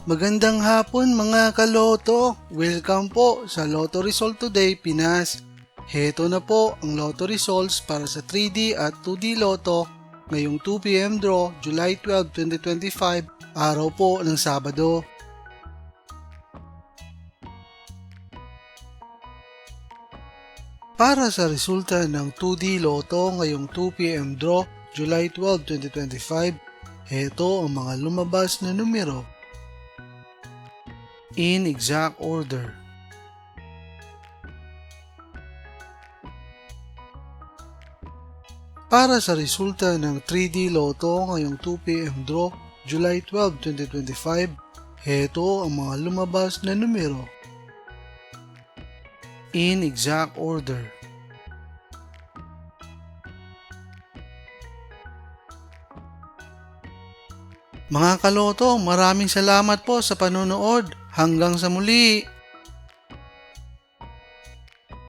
Magandang hapon mga kaloto! Welcome po sa Lotto Result Today Pinas. Heto na po ang Lotto Results para sa 3D at 2D Lotto ngayong 2pm draw July 12, 2025, araw po ng Sabado. Para sa resulta ng 2D Lotto ngayong 2pm draw July 12, 2025, heto ang mga lumabas na numero. In exact order. Para sa resulta ng 3D Lotto ngayong 2pm draw July 12, 2025, heto ang mga lumabas na numero. In exact order. Mga kaloto, maraming salamat po sa panonood. Hanggang sa muli!